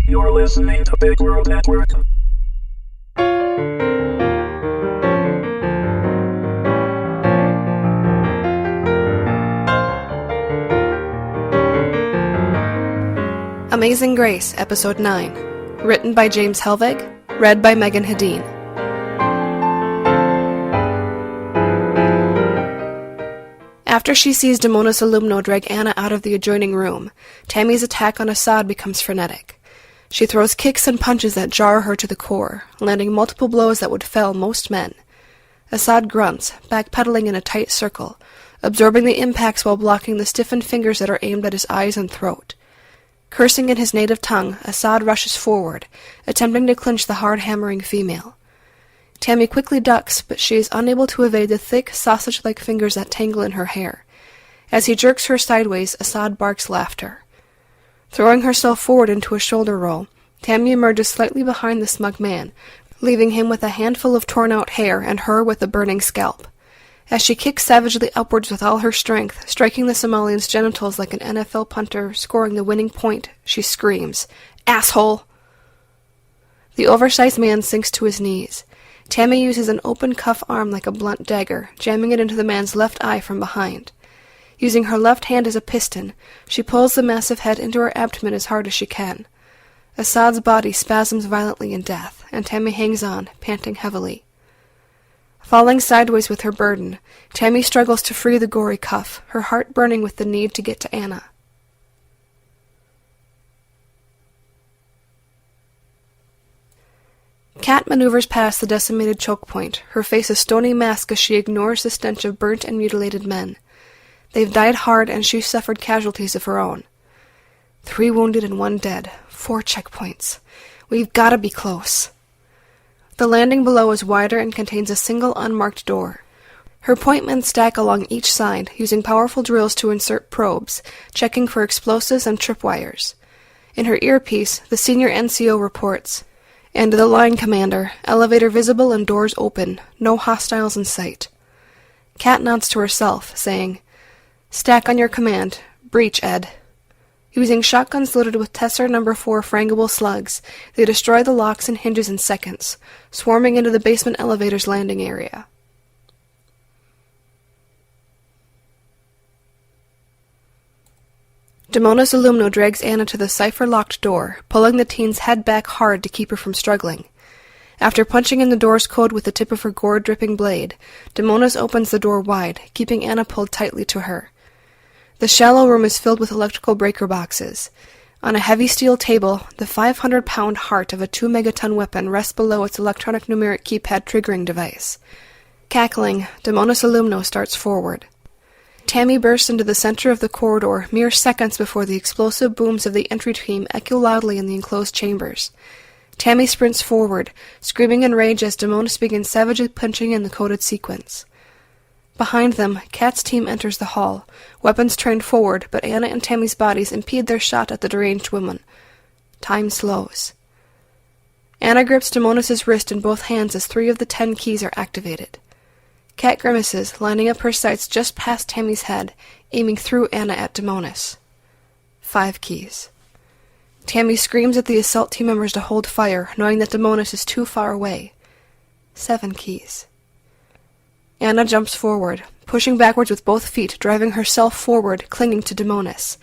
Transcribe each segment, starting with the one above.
You're listening to Big World Network. Amazing Grace, Episode 9. Written by James Hellvig. Read by Meagan Hedin. After she sees Damona's Alumno drag Anna out of the adjoining room, Tammy's attack on Assad becomes frenetic. She throws kicks and punches that jar her to the core, landing multiple blows that would fell most men. Assad grunts, backpedaling in a tight circle, absorbing the impacts while blocking the stiffened fingers that are aimed at his eyes and throat. Cursing in his native tongue, Assad rushes forward, attempting to clinch the hard-hammering female. Tammy quickly ducks, but she is unable to evade the thick, sausage-like fingers that tangle in her hair. As he jerks her sideways, Assad barks laughter. Throwing herself forward into a shoulder roll, Tammy emerges slightly behind the smug man, leaving him with a handful of torn-out hair and her with a burning scalp. As she kicks savagely upwards with all her strength, striking the Somalian's genitals like an NFL punter scoring the winning point, she screams, "Asshole!" The oversized man sinks to his knees. Tammy uses an open cuff arm like a blunt dagger, jamming it into the man's left eye from behind. Using her left hand as a piston, she pulls the massive head into her abdomen as hard as she can. Assad's body spasms violently in death, and Tammy hangs on, panting heavily. Falling sideways with her burden, Tammy struggles to free the gory cuff, her heart burning with the need to get to Anna. Kat maneuvers past the decimated choke point, her face a stony mask as she ignores the stench of burnt and mutilated men. They've died hard, and she's suffered casualties of her own. 3 wounded and 1 dead. 4 checkpoints. We've gotta be close. The landing below is wider and contains a single unmarked door. Her pointmen stack along each side, using powerful drills to insert probes, checking for explosives and tripwires. In her earpiece, the senior NCO reports, "And to the line commander, elevator visible and doors open, no hostiles in sight." Kat nods to herself, saying, "Stack on your command. Breach, Ed." Using shotguns loaded with Tesser No. 4 frangable slugs, they destroy the locks and hinges in seconds, swarming into the basement elevator's landing area. Damona's Alumno drags Anna to the cipher-locked door, pulling the teen's head back hard to keep her from struggling. After punching in the door's code with the tip of her gore-dripping blade, Damona's opens the door wide, keeping Anna pulled tightly to her. The shallow room is filled with electrical breaker boxes. On a heavy steel table, the 500-pound heart of a 2-megaton weapon rests below its electronic numeric keypad triggering device. Cackling, Damona's Alumno starts forward. Tammy bursts into the center of the corridor mere seconds before the explosive booms of the entry team echo loudly in the enclosed chambers. Tammy sprints forward, screaming in rage as Damona's begins savagely punching in the coded sequence. Behind them, Kat's team enters the hall, weapons trained forward, but Anna and Tammy's bodies impede their shot at the deranged woman. Time slows. Anna grips Damonis' wrist in both hands as 3 of the 10 keys are activated. Kat grimaces, lining up her sights just past Tammy's head, aiming through Anna at Damonis. 5 keys. Tammy screams at the assault team members to hold fire, knowing that Damonis is too far away. 7 keys. Anna jumps forward, pushing backwards with both feet, driving herself forward, clinging to Damonis.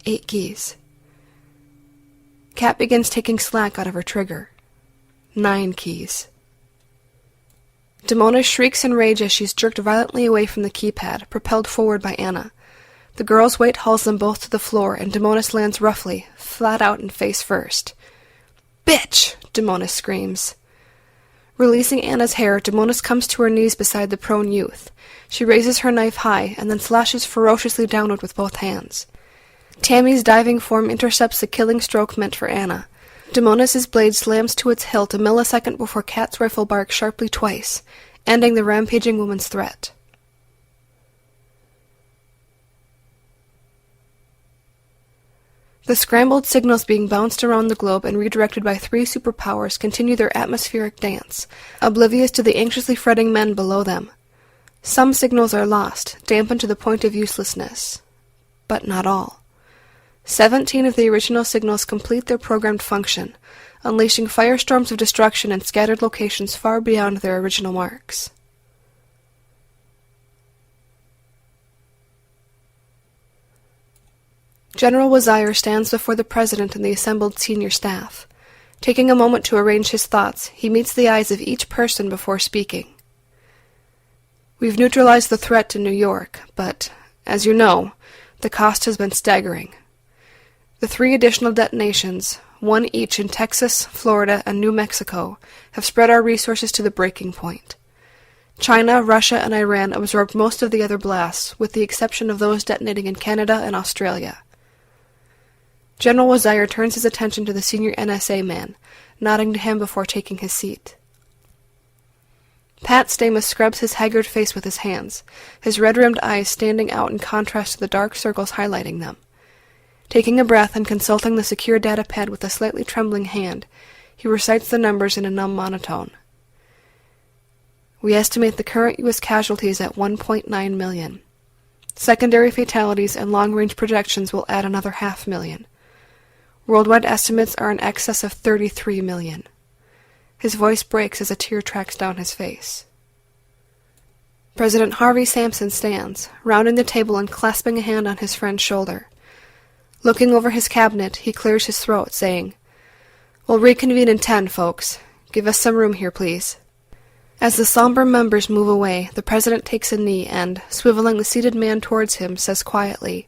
8 keys. Kat begins taking slack out of her trigger. 9 keys. Damonis shrieks in rage as she's jerked violently away from the keypad, propelled forward by Anna. The girl's weight hauls them both to the floor, and Damonis lands roughly, flat out and face first. "Bitch!" Damonis screams. Releasing Anna's hair, Damonis comes to her knees beside the prone youth. She raises her knife high, and then slashes ferociously downward with both hands. Tammy's diving form intercepts the killing stroke meant for Anna. Damonis' blade slams to its hilt a millisecond before Kat's rifle barks sharply twice, ending the rampaging woman's threat. The scrambled signals being bounced around the globe and redirected by 3 superpowers continue their atmospheric dance, oblivious to the anxiously fretting men below them. Some signals are lost, dampened to the point of uselessness. But not all. 17 of the original signals complete their programmed function, unleashing firestorms of destruction in scattered locations far beyond their original marks. General Wazire stands before the President and the assembled senior staff. Taking a moment to arrange his thoughts, he meets the eyes of each person before speaking. We've neutralized the threat to New York, but, as you know, the cost has been staggering. The 3 additional detonations, one each in Texas, Florida, and New Mexico, have spread our resources to the breaking point. China, Russia, and Iran absorbed most of the other blasts, with the exception of those detonating in Canada and Australia. General Wazire turns his attention to the senior NSA man, nodding to him before taking his seat. Pat Stamos scrubs his haggard face with his hands, his red-rimmed eyes standing out in contrast to the dark circles highlighting them. Taking a breath and consulting the secure data pad with a slightly trembling hand, he recites the numbers in a numb monotone. We estimate the current U.S. casualties at 1.9 million. Secondary fatalities and long-range projections will add another 500,000. Worldwide estimates are in excess of 33 million. His voice breaks as a tear tracks down his face. President Harvey Sampson stands, rounding the table and clasping a hand on his friend's shoulder. Looking over his cabinet, he clears his throat, saying, "We'll reconvene in 10, folks. Give us some room here, please." As the somber members move away, the President takes a knee and, swiveling the seated man towards him, says quietly,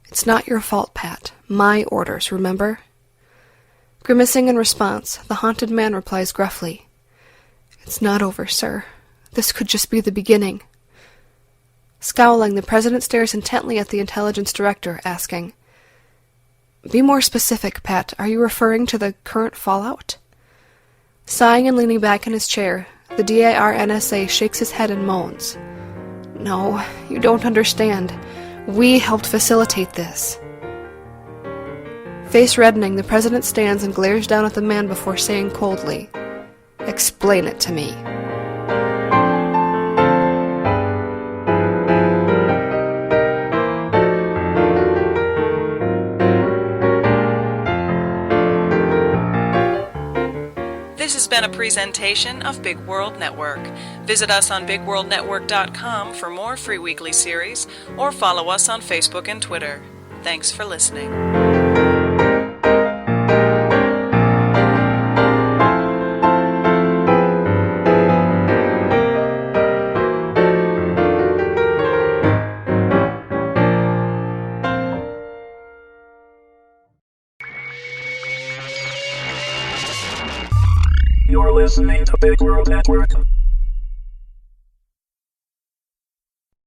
"It's not your fault, Pat. My orders, remember?" Grimacing in response, the haunted man replies gruffly, "It's not over, sir. This could just be the beginning." Scowling, the President stares intently at the intelligence director, asking, "Be more specific, Pat. Are you referring to the current fallout?" Sighing and leaning back in his chair, the DIR NSA shakes his head and moans. "No, you don't understand. We helped facilitate this." Face reddening, the President stands and glares down at the man before saying coldly, "Explain it to me." This has been a presentation of Big World Network. Visit us on BigWorldNetwork.com for more free weekly series, or follow us on Facebook and Twitter. Thanks for listening. You're listening to Big World Network.